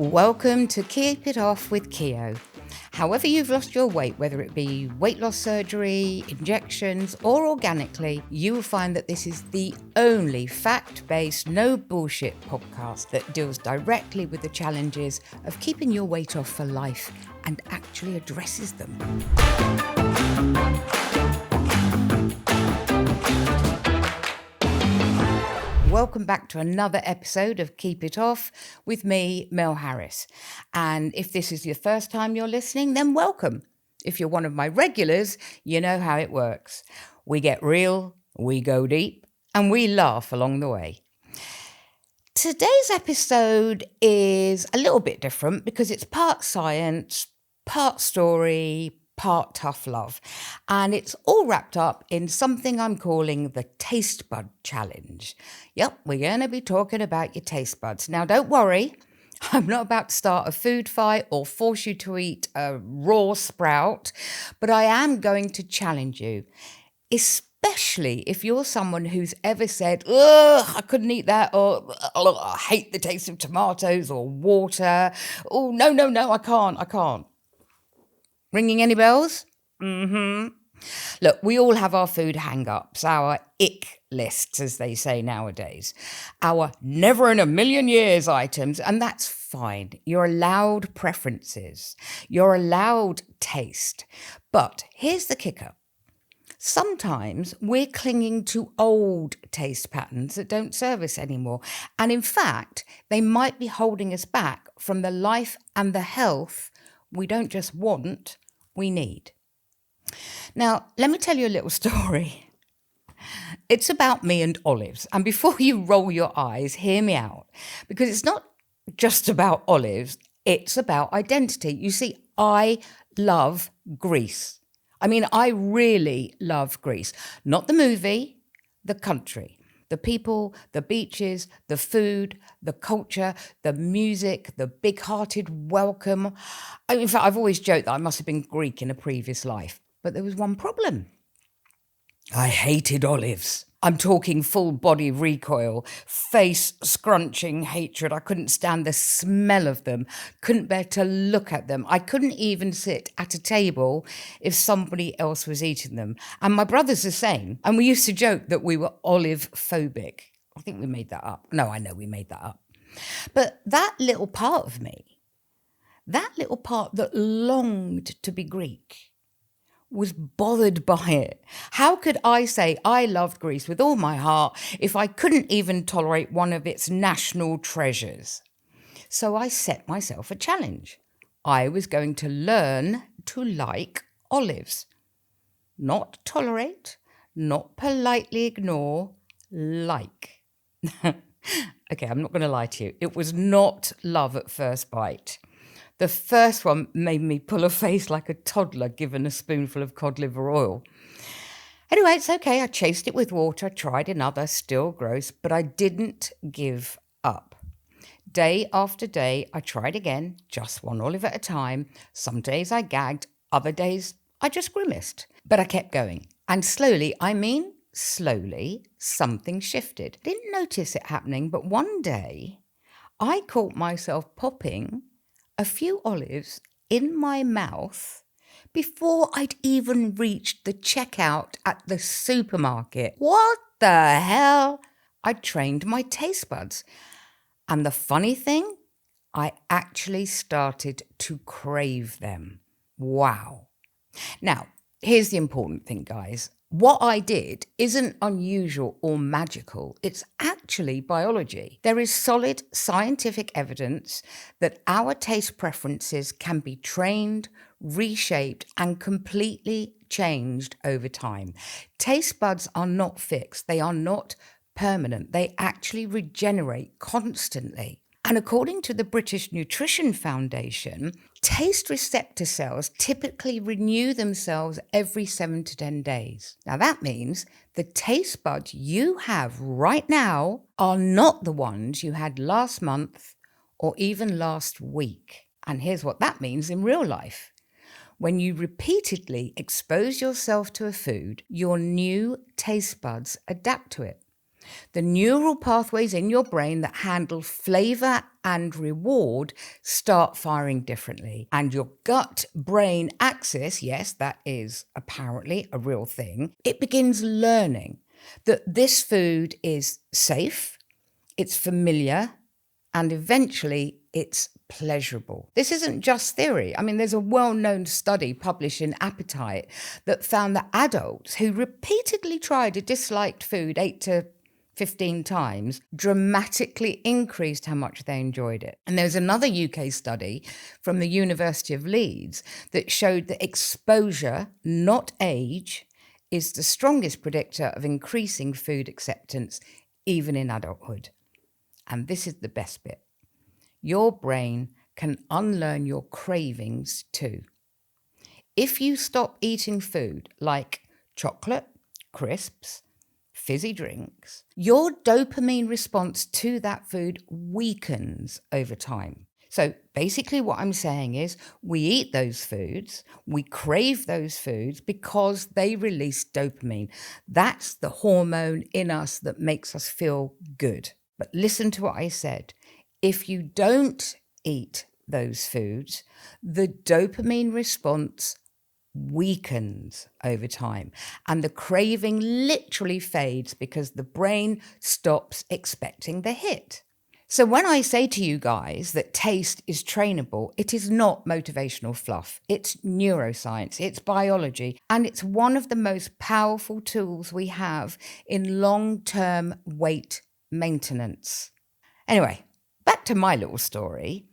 Welcome to Keep It Off with Keo. However you've lost your weight, whether it be weight loss surgery, injections, or organically, you will find that this is the only fact-based, no bullshit podcast that deals directly with the challenges of keeping your weight off for life and actually addresses them. Welcome back to another episode of Keep It Off with me, Mel Harris. And if this is your first time you're listening, then welcome. If you're one of my regulars, you know how it works. We get real, we go deep, and we laugh along the way. Today's episode is a little bit different because it's part science, part story, part tough love. And it's all wrapped up in something I'm calling the taste bud challenge. Yep, we're going to be talking about your taste buds. Now, don't worry, I'm not about to start a food fight or force you to eat a raw sprout, but I am going to challenge you, especially if you're someone who's ever said, ugh, I couldn't eat that, or I hate the taste of tomatoes or water. Oh, no, I can't. Ringing any bells? Look, we all have our food hang-ups, our ick lists, as they say nowadays, our never in a million years items, and that's fine. You're allowed preferences. You're allowed taste. But here's the kicker. Sometimes we're clinging to old taste patterns that don't serve us anymore. And in fact, they might be holding us back from the life and the health we don't just want, we need. Now, let me tell you a little story. It's about me and olives. And before you roll your eyes, hear me out. Because it's not just about olives, it's about identity. You see, I love Greece. I really love Greece. Not the movie, the country. The people, the beaches, the food, the culture, the music, the big-hearted welcome. In fact, I've always joked that I must have been Greek in a previous life. But there was one problem. I hated olives. I'm talking full body recoil, face scrunching hatred. I couldn't stand the smell of them, couldn't bear to look at them. I couldn't even sit at a table if somebody else was eating them. And my brother's the same. And we used to joke that we were olive phobic. I think we made that up. No, I know we made that up. But that little part of me, that little part that longed to be Greek, was bothered by it. How could I say I loved Greece with all my heart if I couldn't even tolerate one of its national treasures? So I set myself a challenge. I was going to learn to like olives. Not tolerate, not politely ignore, like. Okay, I'm not going to lie to you. It was not love at first bite. The first one made me pull a face like a toddler given a spoonful of cod liver oil. Anyway, it's okay. I chased it with water, tried another, still gross, but I didn't give up. Day after day, I tried again, just one olive at a time. Some days I gagged, other days I just grimaced. But I kept going. And slowly, something shifted. Didn't notice it happening, but one day I caught myself popping a few olives in my mouth before I'd even reached the checkout at the supermarket. What the hell? I trained my taste buds. And the funny thing, I actually started to crave them. Wow. Now, here's the important thing, guys. What I did isn't unusual or magical. It's actually biology. There is solid scientific evidence that our taste preferences can be trained, reshaped, and completely changed over time. Taste buds are not fixed. They are not permanent. They actually regenerate constantly. And according to the British Nutrition Foundation, taste receptor cells typically renew themselves every 7 to 10 days. Now that means the taste buds you have right now are not the ones you had last month or even last week. And here's what that means in real life. When you repeatedly expose yourself to a food, your new taste buds adapt to it. The neural pathways in your brain that handle flavor and reward start firing differently. And your gut-brain axis, yes, that is apparently a real thing, it begins learning that this food is safe, it's familiar, and eventually it's pleasurable. This isn't just theory. I mean, there's a well-known study published in Appetite that found that adults who repeatedly tried a disliked food 8 to 15 times dramatically increased how much they enjoyed it. And there's another UK study from the University of Leeds that showed that exposure, not age, is the strongest predictor of increasing food acceptance, even in adulthood. And this is the best bit. Your brain can unlearn your cravings too. If you stop eating food like chocolate, crisps, fizzy drinks, your dopamine response to that food weakens over time. So basically what I'm saying is we eat those foods, we crave those foods because they release dopamine. That's the hormone in us that makes us feel good. But listen to what I said. If you don't eat those foods, the dopamine response weakens over time and the craving literally fades because the brain stops expecting the hit. So when I say to you guys that taste is trainable, it is not motivational fluff. It's neuroscience, it's biology, and it's one of the most powerful tools we have in long-term weight maintenance. Anyway, back to my little story.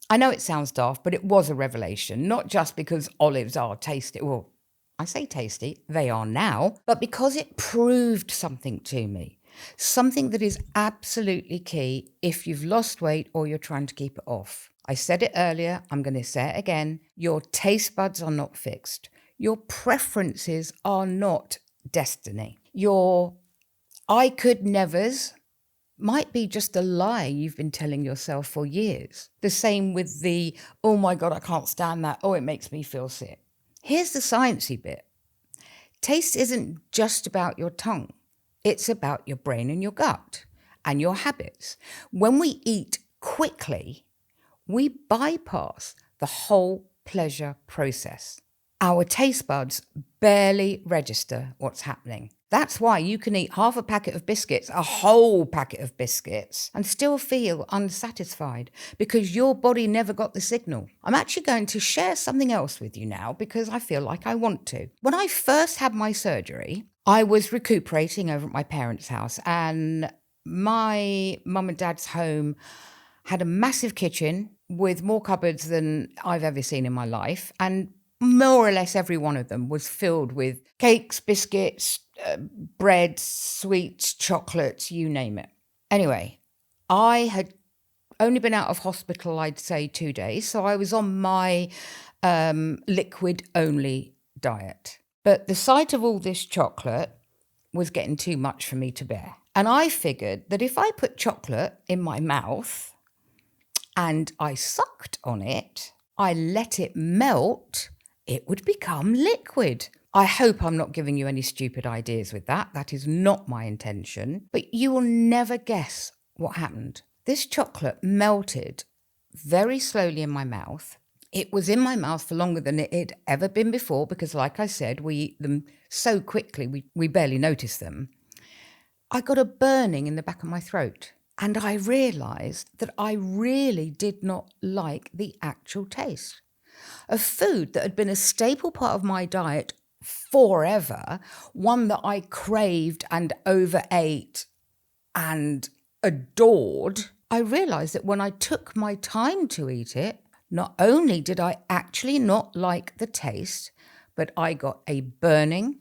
I know it sounds daft, but it was a revelation, not just because olives are tasty. Well, I say tasty, they are now, but because it proved something to me. Something that is absolutely key if you've lost weight or you're trying to keep it off. I said it earlier, I'm going to say it again. Your taste buds are not fixed. Your preferences are not destiny. Your I could nevers might be just a lie you've been telling yourself for years. The same with the, oh my God, I can't stand that. Oh, it makes me feel sick. Here's the sciencey bit. Taste isn't just about your tongue. It's about your brain and your gut and your habits. When we eat quickly, we bypass the whole pleasure process. Our taste buds barely register what's happening. That's why you can eat half a packet of biscuits, a whole packet of biscuits, and still feel unsatisfied because your body never got the signal. I'm actually going to share something else with you now because I feel like I want to. When I first had my surgery, I was recuperating over at my parents' house, and my mum and dad's home had a massive kitchen with more cupboards than I've ever seen in my life, and more or less every one of them was filled with cakes, biscuits, bread, sweets, chocolates, you name it. Anyway, I had only been out of hospital, I'd say 2 days, so I was on my liquid-only diet. But the sight of all this chocolate was getting too much for me to bear. And I figured that if I put chocolate in my mouth and I sucked on it, I let it melt, it would become liquid. I hope I'm not giving you any stupid ideas with that. That is not my intention. But you will never guess what happened. This chocolate melted very slowly in my mouth. It was in my mouth for longer than it had ever been before because, like I said, we eat them so quickly we barely notice them. I got a burning in the back of my throat, and I realised that I really did not like the actual taste. A food that had been a staple part of my diet forever, one that I craved and overate and adored, I realised that when I took my time to eat it, not only did I actually not like the taste, but I got a burning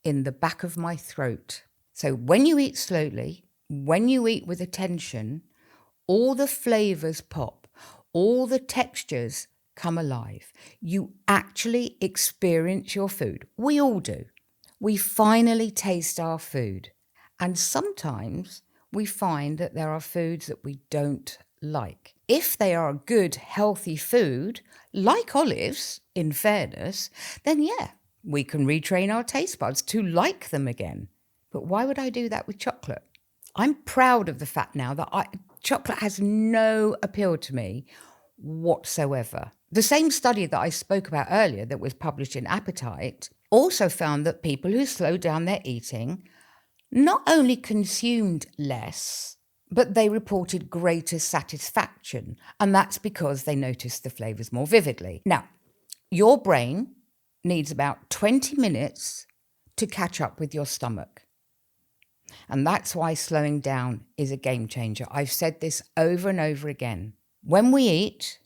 in the back of my throat. So when you eat slowly, when you eat with attention, all the flavours pop, all the textures come alive. You actually experience your food. We all do. We finally taste our food. And sometimes we find that there are foods that we don't like. If they are a good, healthy food, like olives, in fairness, then yeah, we can retrain our taste buds to like them again. But why would I do that with chocolate? I'm proud of the fact now that chocolate has no appeal to me whatsoever. The same study that I spoke about earlier that was published in Appetite also found that people who slowed down their eating not only consumed less, but they reported greater satisfaction. And that's because they noticed the flavours more vividly. Now, your brain needs about 20 minutes to catch up with your stomach. And that's why slowing down is a game changer. I've said this over and over again. When we eat,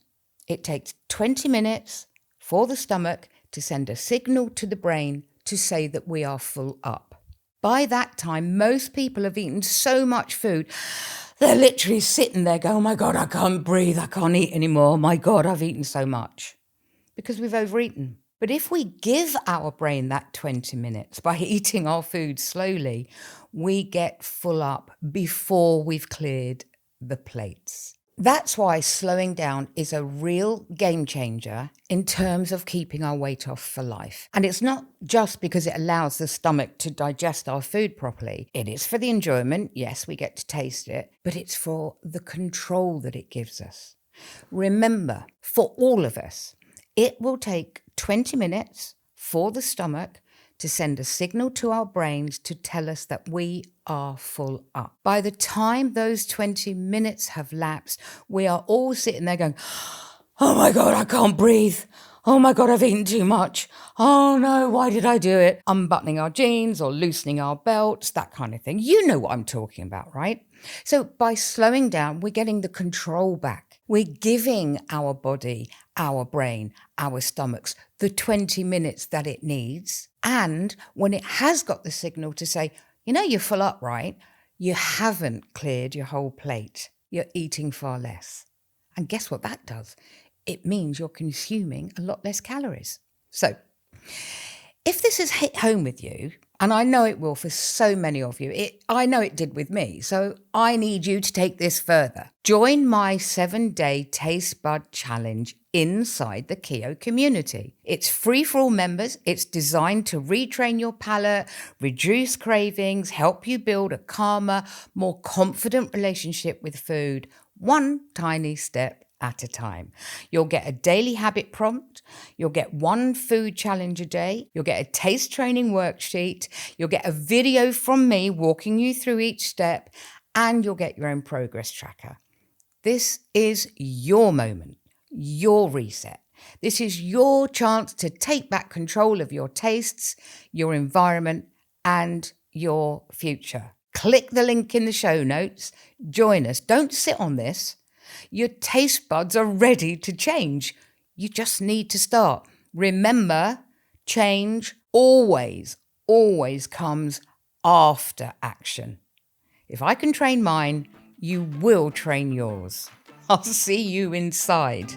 it takes 20 minutes for the stomach to send a signal to the brain to say that we are full up. By that time, most people have eaten so much food, they're literally sitting there going, oh my God, I can't breathe, I can't eat anymore. My God, I've eaten so much. Because we've overeaten. But if we give our brain that 20 minutes by eating our food slowly, we get full up before we've cleared the plates. That's why slowing down is a real game changer in terms of keeping our weight off for life. And it's not just because it allows the stomach to digest our food properly. It is for the enjoyment. Yes, we get to taste it, but it's for the control that it gives us. Remember, for all of us, it will take 20 minutes for the stomach to send a signal to our brains to tell us that we are full up. By the time those 20 minutes have lapsed, we are all sitting there going, oh my God, I can't breathe. Oh my God, I've eaten too much. Oh no, why did I do it? Unbuttoning our jeans or loosening our belts, that kind of thing. You know what I'm talking about, right? So by slowing down, we're getting the control back. We're giving our body, our brain, our stomachs the 20 minutes that it needs. And when it has got the signal to say, you know, you're full up, right? You haven't cleared your whole plate. You're eating far less. And guess what that does? It means you're consuming a lot less calories. So if this has hit home with you, and I know it will for so many of you, I know it did with me, so I need you to take this further. Join my 7-day Taste Bud Challenge inside the Keto community. It's free for all members. It's designed to retrain your palate, reduce cravings, help you build a calmer, more confident relationship with food, one tiny step at a time. You'll get a daily habit prompt. You'll get one food challenge a day. You'll get a taste training worksheet. You'll get a video from me walking you through each step, and you'll get your own progress tracker. This is your moment, your reset. This is your chance to take back control of your tastes, your environment, and your future. Click the link in the show notes. Join us. Don't sit on this. Your taste buds are ready to change. You just need to start. Remember, change always comes after action. If I can train mine, you will train yours. I'll see you inside.